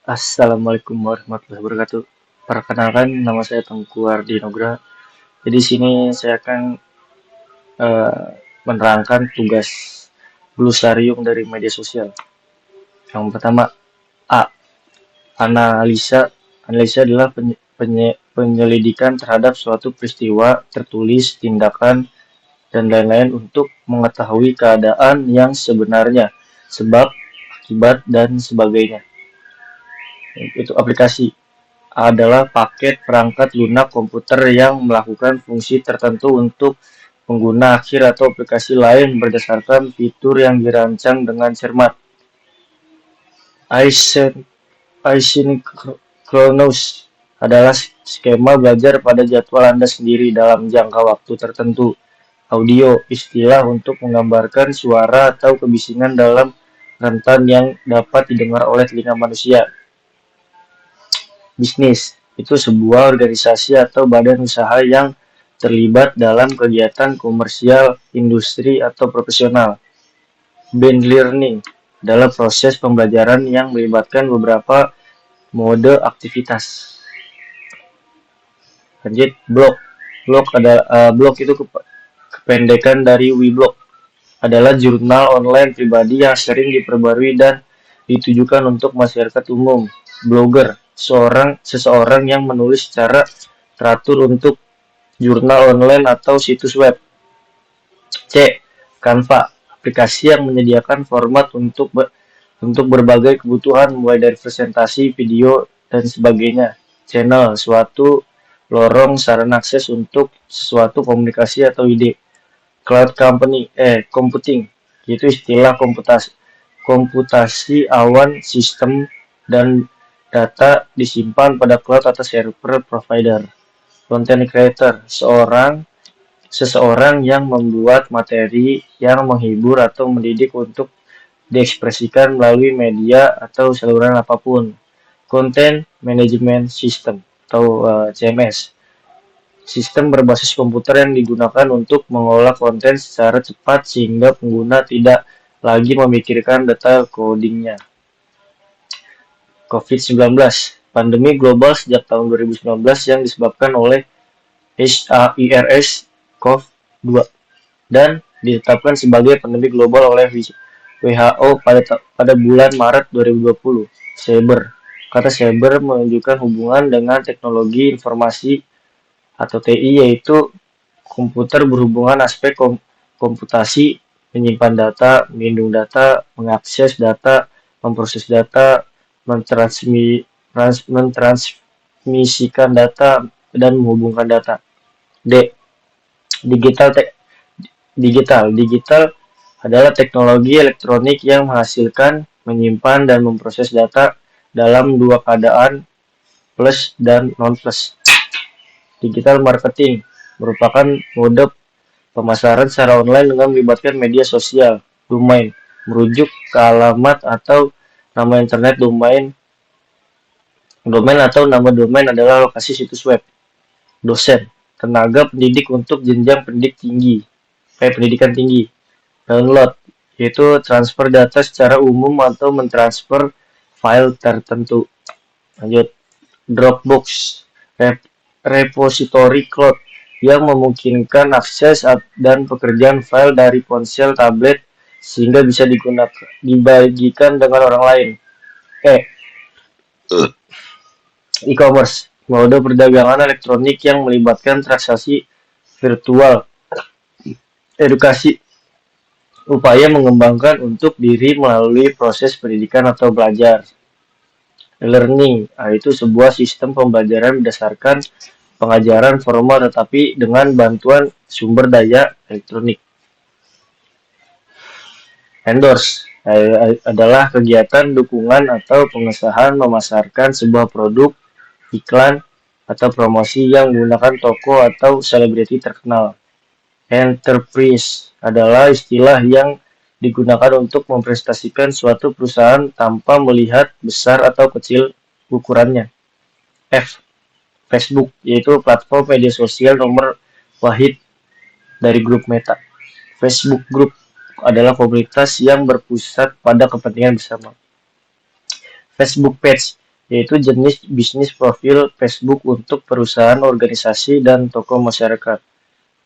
Assalamualaikum warahmatullahi wabarakatuh. Perkenalkan, nama saya Tengku Ardi Nugra. Jadi di sini saya akan eh, menerangkan tugas glosarium dari media sosial. Yang pertama, A. Analisa. Analisa adalah penyelidikan terhadap suatu peristiwa, tertulis, tindakan, dan lain-lain untuk mengetahui keadaan yang sebenarnya, sebab, akibat, dan sebagainya. Itu aplikasi. Adalah paket perangkat lunak komputer yang melakukan fungsi tertentu untuk pengguna akhir atau aplikasi lain berdasarkan fitur yang dirancang dengan cermat. Isochronous adalah skema belajar pada jadwal Anda sendiri dalam jangka waktu tertentu. Audio, istilah untuk menggambarkan suara atau kebisingan dalam rentan yang dapat didengar oleh telinga manusia. Bisnis itu sebuah organisasi atau badan usaha yang terlibat dalam kegiatan komersial, industri, atau profesional. Blended learning adalah proses pembelajaran yang melibatkan beberapa mode aktivitas. Lanjut, blog. Blog itu kependekan dari Weblog. Adalah jurnal online pribadi yang sering diperbarui dan ditujukan untuk masyarakat umum. Blogger, seseorang yang menulis secara teratur untuk jurnal online atau situs web. C. Canva, aplikasi yang menyediakan format untuk berbagai kebutuhan mulai dari presentasi, video, dan sebagainya. Channel, suatu lorong sarana akses untuk sesuatu komunikasi atau ide. Cloud computing, yaitu istilah komputasi awan sistem dan data disimpan pada cloud atau server provider. Content creator, seseorang yang membuat materi yang menghibur atau mendidik untuk diekspresikan melalui media atau saluran apapun. Content Management System atau CMS, sistem berbasis komputer yang digunakan untuk mengolah konten secara cepat sehingga pengguna tidak lagi memikirkan data codingnya. COVID-19, pandemi global sejak tahun 2019 yang disebabkan oleh SARS-CoV-2 dan ditetapkan sebagai pandemi global oleh WHO pada bulan Maret 2020. Cyber, kata cyber menunjukkan hubungan dengan teknologi informasi atau TI, yaitu komputer berhubungan aspek komputasi, menyimpan data, melindungi data, mengakses data, memproses data, mentransmisikan data, dan menghubungkan data. D. Digital adalah teknologi elektronik yang menghasilkan, menyimpan, dan memproses data dalam dua keadaan, plus dan non-plus. Digital marketing merupakan mode pemasaran secara online dengan melibatkan media sosial. Domain merujuk ke alamat atau nama internet. Domain atau nama domain adalah lokasi situs web. Dosen, tenaga pendidik untuk jenjang pendidikan tinggi. Download, yaitu transfer data secara umum atau mentransfer file tertentu. Lanjut, Dropbox, repository cloud yang memungkinkan akses dan pekerjaan file dari ponsel, tablet, sehingga bisa dibagikan dengan orang lain. E-commerce, mode perdagangan elektronik yang melibatkan transaksi virtual. Edukasi, upaya mengembangkan untuk diri melalui proses pendidikan atau belajar. Learning, yaitu sebuah sistem pembelajaran berdasarkan pengajaran formal tetapi dengan bantuan sumber daya elektronik. Endorse adalah kegiatan dukungan atau pengesahan memasarkan sebuah produk, iklan, atau promosi yang menggunakan toko atau selebriti terkenal. Enterprise adalah istilah yang digunakan untuk mempresentasikan suatu perusahaan tanpa melihat besar atau kecil ukurannya. F. Facebook, yaitu platform media sosial nomor wahid dari grup Meta. Facebook Group adalah komunitas yang berpusat pada kepentingan bersama. Facebook Page, yaitu jenis bisnis profil Facebook untuk perusahaan, organisasi, dan tokoh masyarakat.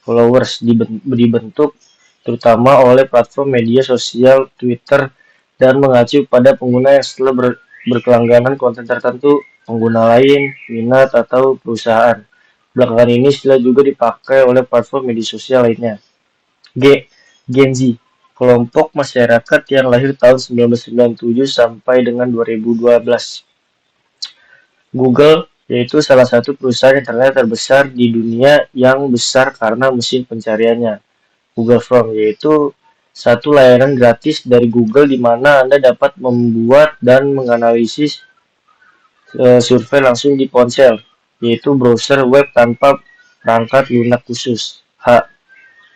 Followers dibentuk terutama oleh platform media sosial Twitter dan mengacu pada pengguna yang setelah berkelangganan konten tertentu, pengguna lain, minat, atau perusahaan. Belakangan ini istilah juga dipakai oleh platform media sosial lainnya. Gen Z, kelompok masyarakat yang lahir tahun 1997 sampai dengan 2012. Google, yaitu salah satu perusahaan internet terbesar di dunia yang besar karena mesin pencariannya. Google Chrome, yaitu satu layanan gratis dari Google di mana Anda dapat membuat dan menganalisis survei langsung di ponsel, yaitu browser web tanpa perangkat lunak khusus.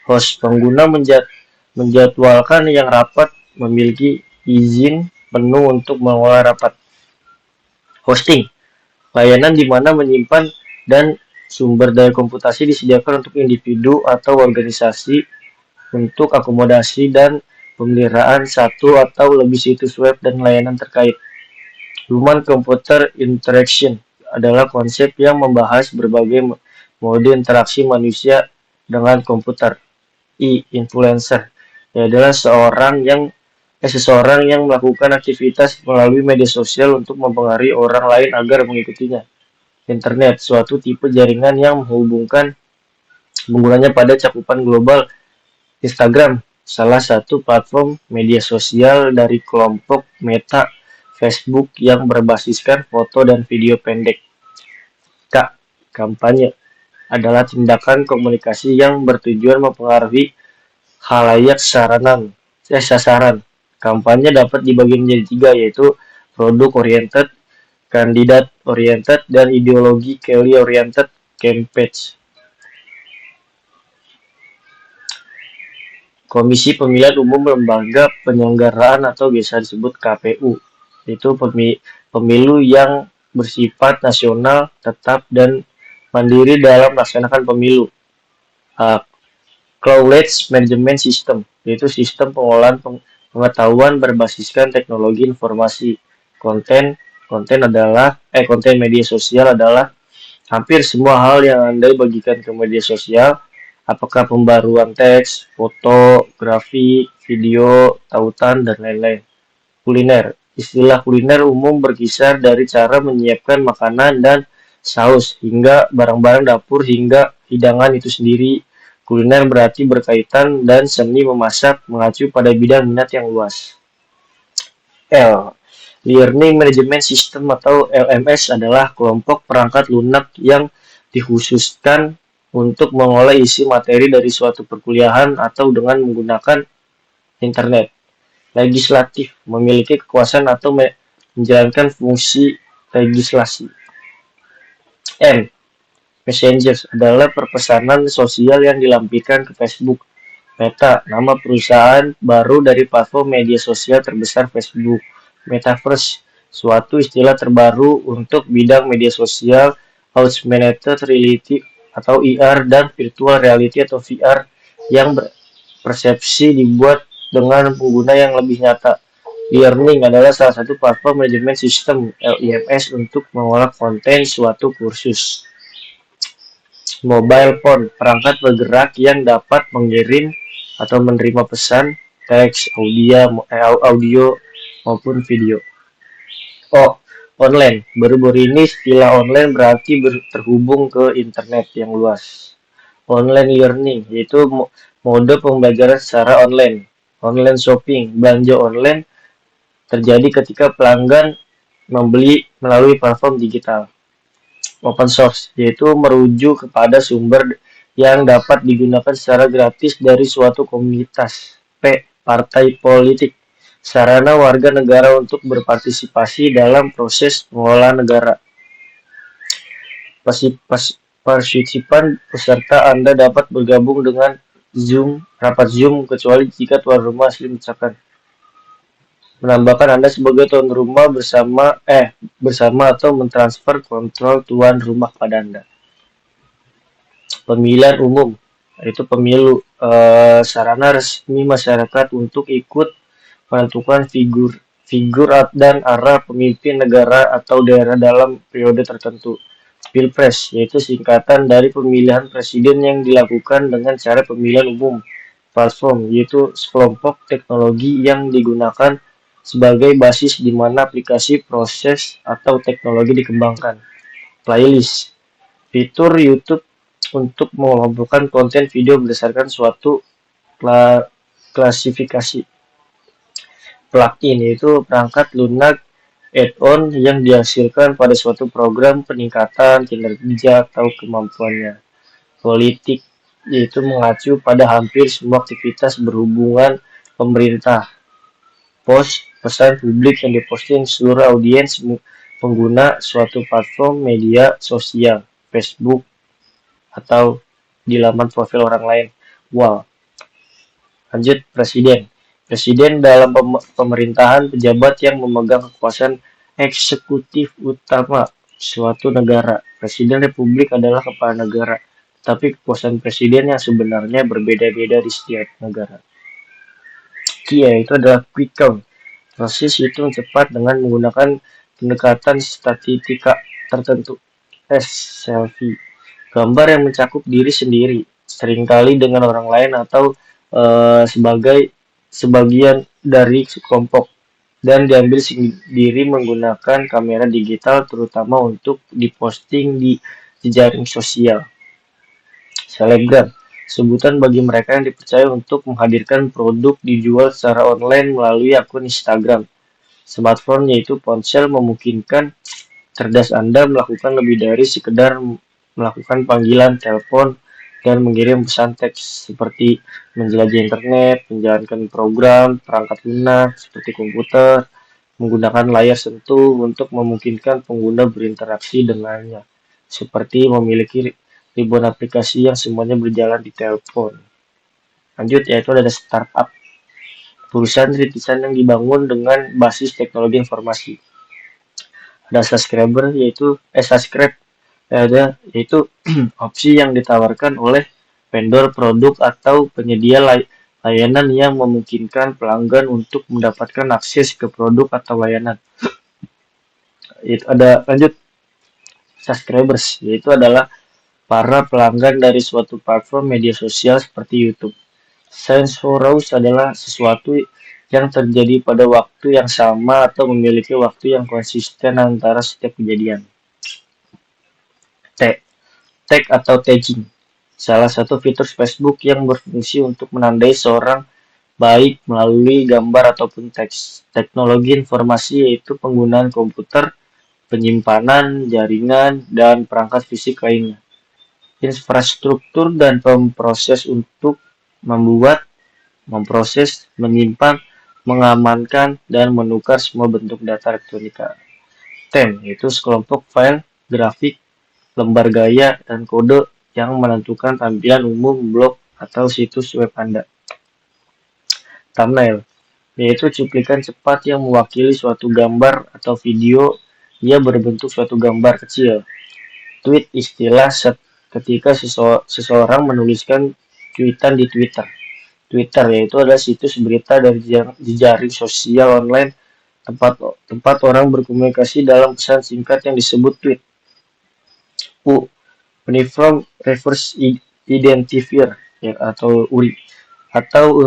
Host, pengguna menjadwalkan yang rapat memiliki izin penuh untuk mengolah rapat. Hosting, layanan di mana menyimpan dan sumber daya komputasi disediakan untuk individu atau organisasi untuk akomodasi dan pemeliharaan satu atau lebih situs web dan layanan terkait. Human Computer Interaction adalah konsep yang membahas berbagai mode interaksi manusia dengan komputer. Influencer adalah seseorang yang melakukan aktivitas melalui media sosial untuk mempengaruhi orang lain agar mengikutinya. Internet, suatu tipe jaringan yang menghubungkan penggunanya pada cakupan global. Instagram, salah satu platform media sosial dari kelompok Meta Facebook yang berbasiskan foto dan video pendek. Kampanye adalah tindakan komunikasi yang bertujuan mempengaruhi khalayak sasaran. Kampanye dapat dibagi menjadi 3, yaitu produk oriented, kandidat oriented, dan ideologi oriented campaign. Komisi Pemilihan Umum Lembaga Penyelenggaraan atau biasa disebut KPU, itu pemilu yang bersifat nasional, tetap, dan mandiri dalam melaksanakan pemilu. Knowledge Management System, yaitu sistem pengolahan pengetahuan berbasiskan teknologi informasi. Konten media sosial adalah hampir semua hal yang Anda bagikan ke media sosial, apakah pembaruan teks, foto, grafik, video, tautan, dan lain-lain. Kuliner, istilah kuliner umum berkisar dari cara menyiapkan makanan dan saus, hingga barang-barang dapur hingga hidangan itu sendiri. Kuliner berarti berkaitan dan seni memasak mengacu pada bidang minat yang luas. Learning Management System atau LMS adalah kelompok perangkat lunak yang dikhususkan untuk mengolah isi materi dari suatu perkuliahan atau dengan menggunakan internet. Legislatif, memiliki kekuasaan atau menjalankan fungsi legislasi. Messenger adalah perpesanan sosial yang dilampirkan ke Facebook. Meta, nama perusahaan baru dari platform media sosial terbesar Facebook. Metaverse, suatu istilah terbaru untuk bidang media sosial, augmented reality atau AR, dan virtual reality atau VR yang berpersepsi dibuat dengan pengguna yang lebih nyata. Learning adalah salah satu platform manajemen sistem LMS untuk mengolah konten suatu kursus. Mobile phone, perangkat bergerak yang dapat mengirim atau menerima pesan, teks, audio maupun video. Online. Baru-baru ini istilah online berarti terhubung ke internet yang luas. Online learning, yaitu mode pembelajaran secara online. Online shopping, belanja online terjadi ketika pelanggan membeli melalui platform digital. Open source, yaitu merujuk kepada sumber yang dapat digunakan secara gratis dari suatu komunitas. Partai politik, sarana warga negara untuk berpartisipasi dalam proses pengelolaan negara. Partisipan peserta Anda dapat bergabung dengan rapat Zoom kecuali jika tuan rumah asli mengesahkan. Menambahkan Anda sebagai tuan rumah bersama atau mentransfer kontrol tuan rumah pada Anda. Pemilihan umum, yaitu sarana resmi masyarakat untuk ikut menentukan figur dan arah pemimpin negara atau daerah dalam periode tertentu. Pilpres, yaitu singkatan dari pemilihan presiden yang dilakukan dengan cara pemilihan umum. Platform, yaitu sekelompok teknologi yang digunakan sebagai basis di mana aplikasi, proses, atau teknologi dikembangkan. Playlist, fitur YouTube untuk mengelompokkan konten video berdasarkan suatu klasifikasi. Plugin, yaitu perangkat lunak add-on yang dihasilkan pada suatu program peningkatan kinerja atau kemampuannya. Politik, yaitu mengacu pada hampir semua aktivitas berhubungan pemerintah. Post, pesan publik yang diposting seluruh audiens pengguna suatu platform media sosial, Facebook, atau di laman profil orang lain. Wow. Lanjut, presiden. Presiden dalam pemerintahan pejabat yang memegang kekuasaan eksekutif utama suatu negara. Presiden republik adalah kepala negara, tapi kekuasaan presiden yang sebenarnya berbeda-beda di setiap negara. Kia itu adalah quick count. Proses hitung cepat dengan menggunakan pendekatan statistika tertentu. S. Selfie. Gambar yang mencakup diri sendiri, seringkali dengan orang lain atau sebagai sebagian dari kelompok, dan diambil sendiri menggunakan kamera digital terutama untuk diposting di jejaring sosial. Selebgram, sebutan bagi mereka yang dipercaya untuk menghadirkan produk dijual secara online melalui akun Instagram. Smartphone, yaitu ponsel, memungkinkan cerdas Anda melakukan lebih dari sekedar melakukan panggilan telepon dan mengirim pesan teks, seperti menjelajah internet, menjalankan program, perangkat lunak seperti komputer, menggunakan layar sentuh untuk memungkinkan pengguna berinteraksi dengannya, seperti memiliki ribuan aplikasi yang semuanya berjalan di telepon. Lanjut, yaitu ada startup, perusahaan rintisan yang dibangun dengan basis teknologi informasi. Ada subscriber, subscribe, yaitu opsi yang ditawarkan oleh vendor produk atau penyedia layanan yang memungkinkan pelanggan untuk mendapatkan akses ke produk atau layanan. Itu ada. Lanjut, subscribers, yaitu adalah para pelanggan dari suatu platform media sosial seperti YouTube. Sensoros adalah sesuatu yang terjadi pada waktu yang sama atau memiliki waktu yang konsisten antara setiap kejadian. Tag atau tagging, salah satu fitur Facebook yang berfungsi untuk menandai seorang baik melalui gambar ataupun teks. Teknologi informasi, yaitu penggunaan komputer, penyimpanan, jaringan, dan perangkat fisik lainnya. Infrastruktur dan pemproses untuk membuat, memproses, menyimpan, mengamankan, dan menukar semua bentuk data elektronika. Theme, yaitu sekelompok file, grafik, lembar gaya, dan kode yang menentukan tampilan umum blog atau situs web Anda. Thumbnail, yaitu cuplikan cepat yang mewakili suatu gambar atau video. Ia berbentuk suatu gambar kecil. Tweet, istilah ketika seseorang menuliskan tweetan di Twitter. Twitter, yaitu adalah situs berita dari jejaring sosial online tempat orang berkomunikasi dalam pesan singkat yang disebut tweet. Uniform Reverse Identifier, atau URI, atau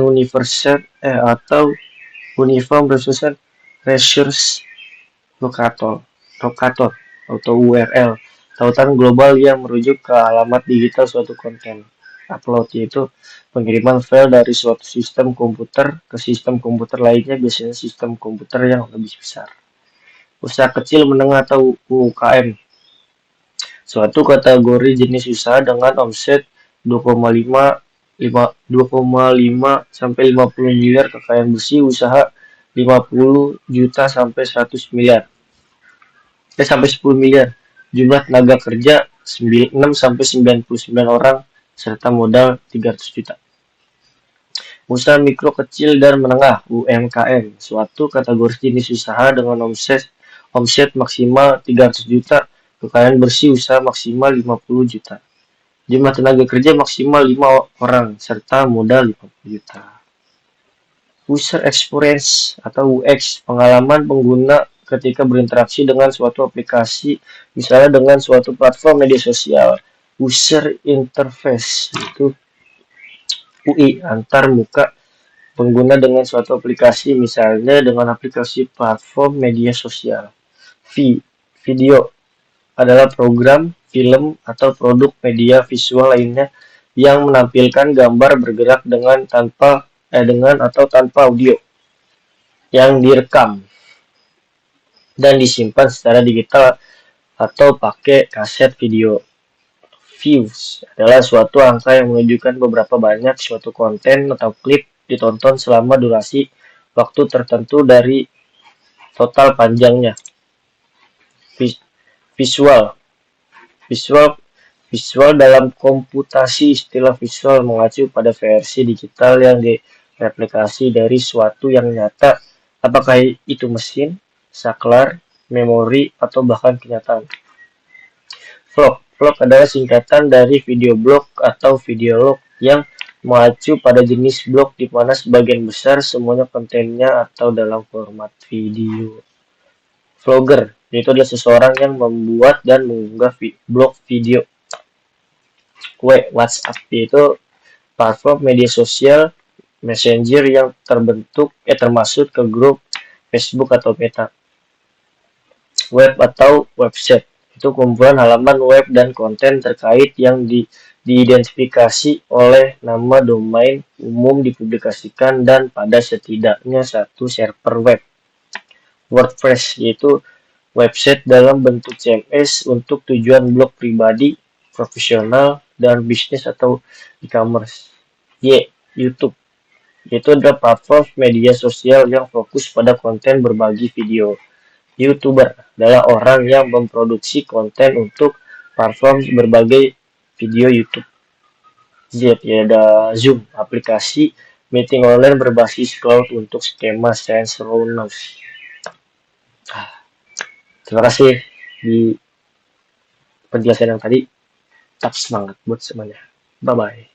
Uniform Resource Locator atau URL, tautan global yang merujuk ke alamat digital suatu konten. Upload, yaitu pengiriman file dari suatu sistem komputer ke sistem komputer lainnya, biasanya sistem komputer yang lebih besar. Usaha kecil menengah atau UKM, suatu kategori jenis usaha dengan omset 2,5 sampai 50 miliar, kekayaan bersih usaha 50 juta sampai 100 miliar. Sampai 10 miliar. Jumlah tenaga kerja 6 sampai 99 orang serta modal 300 juta. Usaha mikro, kecil, dan menengah UMKM, suatu kategori jenis usaha dengan omset maksimal 300 juta, kekayaan bersih usaha maksimal 50 juta. Jumlah tenaga kerja maksimal 5 orang serta modal 50 juta. User experience atau UX, pengalaman pengguna ketika berinteraksi dengan suatu aplikasi, misalnya dengan suatu platform media sosial. User interface itu UI, antar muka pengguna dengan suatu aplikasi, misalnya dengan aplikasi platform media sosial. Video adalah program, film, atau produk media visual lainnya yang menampilkan gambar bergerak dengan atau tanpa audio yang direkam dan disimpan secara digital atau pakai kaset video. Views adalah suatu angka yang menunjukkan beberapa banyak suatu konten atau klip ditonton selama durasi waktu tertentu dari total panjangnya. Visual Visual Visual dalam komputasi, istilah visual mengacu pada versi digital yang direplikasi dari suatu yang nyata, apakah itu mesin, saklar, memori, atau bahkan kenyataan. Vlog adalah singkatan dari video blog atau video log yang mengacu pada jenis blog di mana sebagian besar semuanya kontennya atau dalam format video. Vlogger, yaitu adalah seseorang yang membuat dan mengunggah blog video. WhatsApp yaitu platform media sosial messenger yang termasuk ke grup Facebook atau Meta. Web atau website itu kumpulan halaman web dan konten terkait yang diidentifikasi oleh nama domain umum dipublikasikan dan pada setidaknya satu server web. WordPress yaitu website dalam bentuk CMS untuk tujuan blog pribadi, profesional, dan bisnis atau e-commerce. YouTube yaitu adalah platform media sosial yang fokus pada konten berbagi video. YouTuber adalah orang yang memproduksi konten untuk platform berbagai video YouTube. Ya ada Zoom, aplikasi meeting online berbasis cloud untuk skema synchronous. Terima kasih di penjelasan yang tadi. Tetap semangat buat semuanya. Bye-bye.